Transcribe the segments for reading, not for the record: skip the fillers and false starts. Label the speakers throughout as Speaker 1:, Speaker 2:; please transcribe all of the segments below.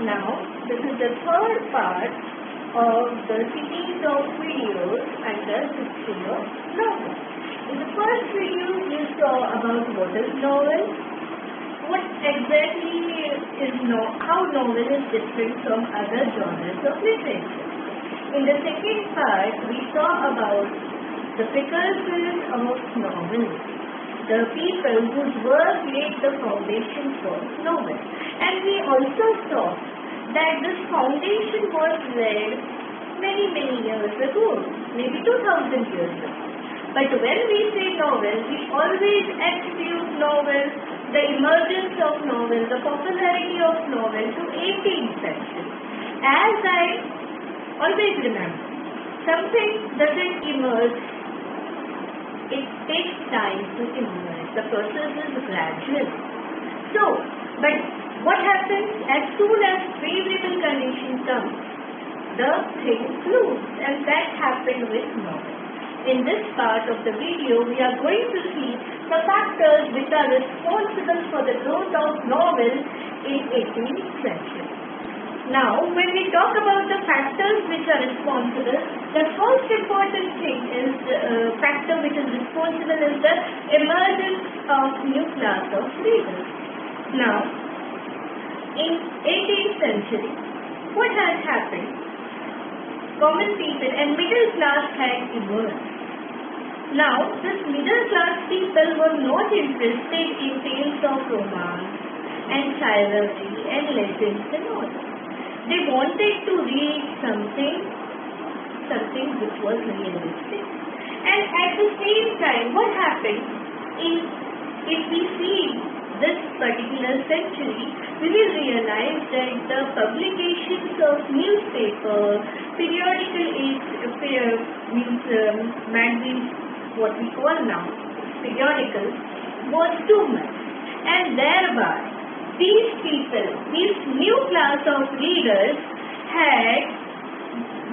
Speaker 1: Now, this is the third part of the series of videos under History of Novel. In the first video, you saw about what is novel, what exactly is how novel is different from other genres of literature. In the second part, we saw about the precursors of novel, the people whose work laid the foundation for novel. And we also saw that this foundation was laid many years ago, maybe 2000 years ago. But when we say novel, we always attribute novel, the emergence of novel, the popularity of novel to 18th century. As I always remember, something doesn't emerge, it takes time to emerge. The process is gradual. So, but what happens as soon as favorable conditions come, the thing blooms, and that happened with novel. In this part of the video, we are going to see the factors which are responsible for the growth of novel in 18th century. Now, when we talk about the factors which are responsible, the first important thing is factor which is responsible is the emergence of new class of readers. Now, in 18th century, what has happened? Common people and middle class had emerged. Now, this middle class people were not interested in tales of romance and chivalry and legends and all. They wanted to read something which was realistic. And at the same time, what happened if we see this particular century, we will realize that the publications of newspapers, periodical magazines, what we call now periodicals, was too much. And thereby, these people, these new class of readers had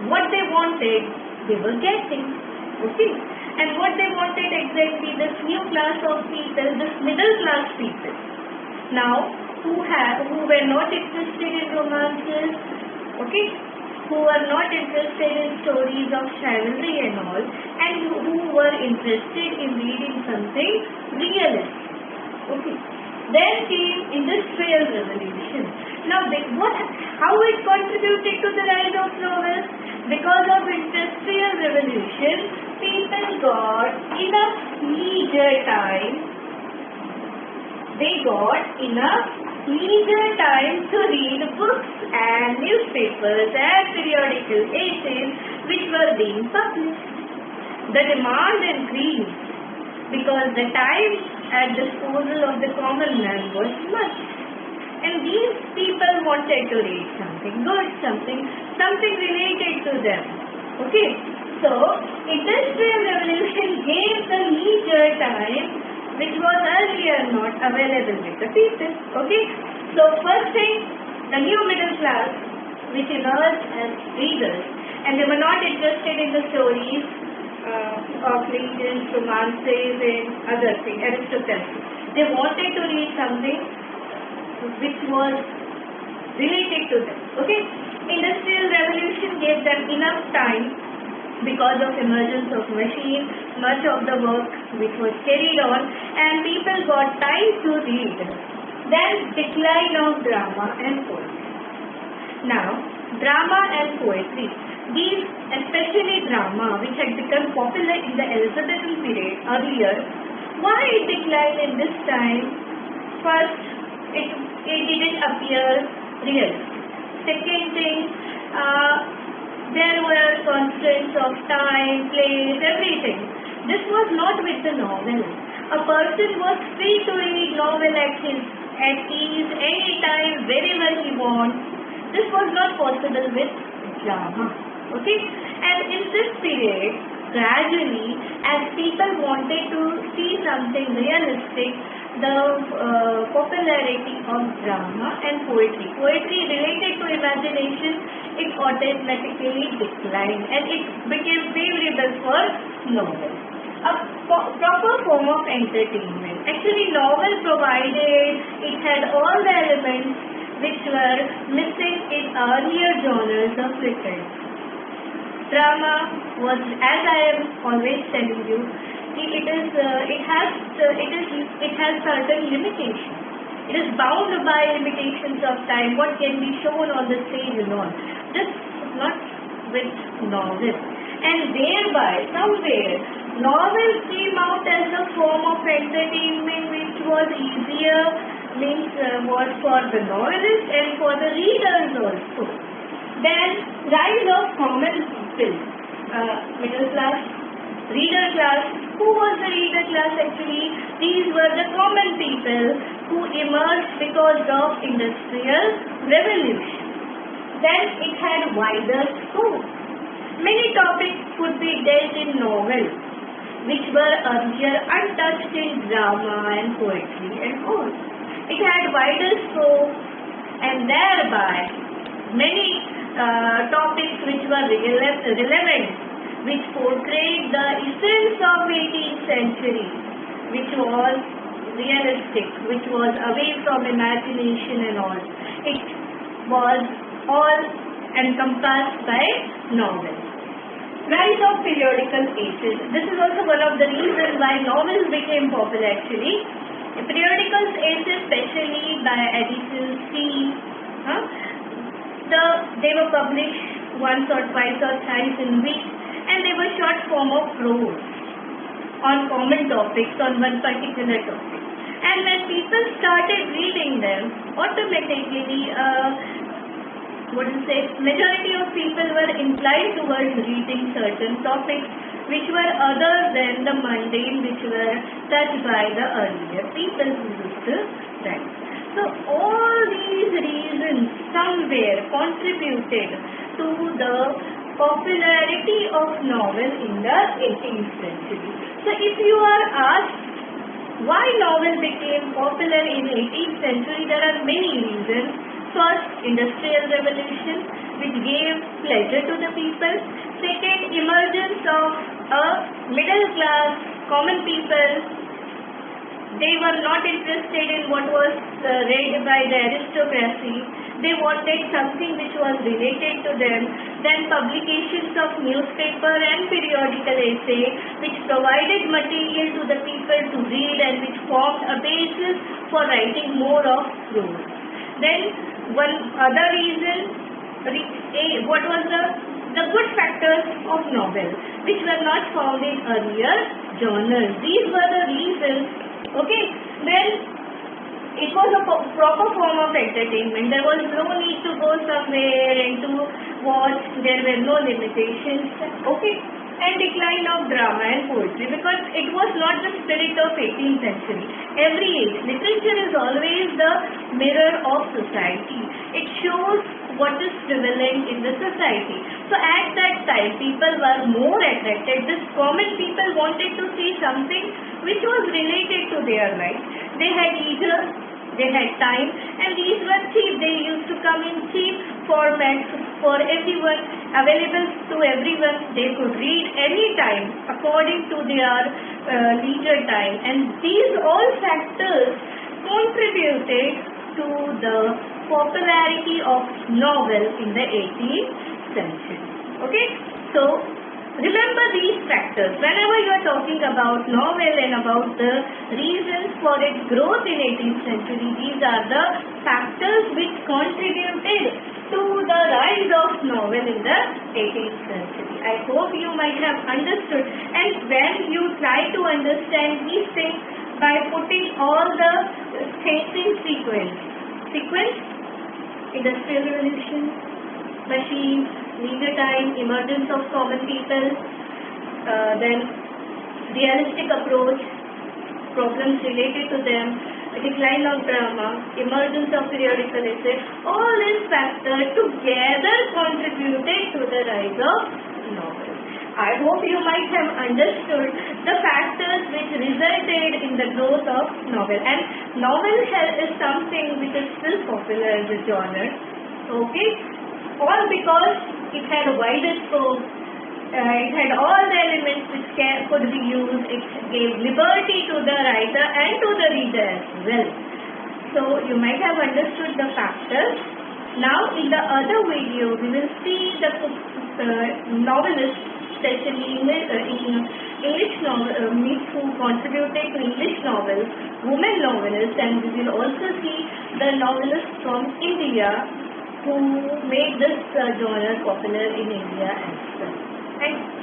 Speaker 1: what they wanted, they were getting. Okay? And what they wanted exactly, this new class of people, this middle class people, now who were not interested in romances, okay, who were not interested in stories of chivalry and all, and who were interested in reading something realistic. Okay. Then came Industrial Revolution. Now, how it contributed to the rise of novels? Because of Industrial Revolution, people got enough leisure time. They got enough leisure time to read books and newspapers and periodical essays which were being published. The demand increased because the time at disposal of the common man was much. And these people wanted to read something good, something related to them. Okay? So, Industrial Revolution gave the leisure time which was earlier not available with the people. Okay? So, first thing, the new middle class which emerged as readers, and they were not interested in the stories of legends, romances and other things, aristocracy. They wanted to read something which was related to them. Okay? Industrial Revolution gave them enough time because of emergence of machines, much of the work which was carried on, and people got time to read. Then decline of drama and poetry. Now, drama and poetry, these, especially drama, which had become popular in the Elizabethan period earlier, why it declined in this time? First, it didn't appear real. Second thing, there were constraints of time, place, everything. This was not with the novel. A person was free to read novel at ease, anytime, wherever he wants. This was not possible with drama. Okay? And in this period, gradually, as people wanted to see something realistic, the popularity of drama and poetry related to imagination, it automatically declined and it became favorable for novel. A proper form of entertainment. Actually, novel provided, it had all the elements which were missing earlier genres of literature. Drama was, as I am always telling you, it has certain limitations. It is bound by limitations of time, what can be shown on the stage and all. This is not with novel. And thereby, somewhere, novel came out as a form of entertainment which was easier, was for the novelist and for the readers also. Then, rise of common people, middle class, reader class. Who was the reader class actually? These were the common people who emerged because of industrial revolution. Then it had wider scope. Many topics could be dealt in novels, which were earlier untouched in drama and poetry and all. It had wider scope and thereby many topics which were relevant, which portrayed the essence of 18th century, which was realistic, which was away from imagination and all. It was all encompassed by novels. Rise of periodical ages. This is also one of the reasons why novels became popular actually. Periodical ages, especially by Edison Steele, they were published once or twice or thrice in weeks, and they were short form of prose on common topics, on one particular topic. And when people started reading them, automatically majority of people were inclined towards reading certain topics which were other than the mundane, which were touched by the earlier people who used to write. So all these reasons somewhere contributed to the popularity of novel in the 18th century. So if you are asked why novel became popular in 18th century, there are many reasons. First, industrial revolution, which gave pleasure to the people. Second, emergence of a middle class, common people. They were not interested in what was read by the aristocracy. They wanted something which was related to them. Then publications of newspaper and periodical essay, which provided material to the people to read and which formed a basis for writing more of prose. Then one other reason, what was the good factors of novel, which were not found in earlier genres. These were the reasons. Okay, then it was a proper form of entertainment. There was no need to go somewhere and to watch. There were no limitations. Okay, and decline of drama and poetry, because it was not the spirit of 18th century. Every age, literature is always the mirror of society. It shows what is prevalent in the society. So at that time, people were more attracted. This common people wanted to see something which was related to their life. They had leisure, they had time, and these were cheap. They used to come in cheap formats for everyone, available to everyone. They could read any time according to their leisure time, and these all factors contributed to the popularity of novel in the 18th century. Okay, so remember these factors. Whenever you are talking about novel and about the reasons for its growth in 18th century, these are the factors which contributed to the rise of novel in the 18th century. I hope you might have understood. And when you try to understand these things by putting all the things in sequence, industrial revolution, machines, leisure time, emergence of common people, then realistic approach, problems related to them, decline of drama, emergence of periodical essay, all these factors together contributed to the rise of novel. I hope you might have understood the factors which resulted in the growth of novel. And novel is something which is still popular as a genre. Okay? All because it had a wider scope, it had all the elements which could be used, it gave liberty to the writer and to the reader as well. So you might have understood the factors. Now in the other video we will see the novelists, especially in English novelists who contributed to English novels, women novelists, and we will also see the novelists from India who made this genre popular in India as well. Thank you.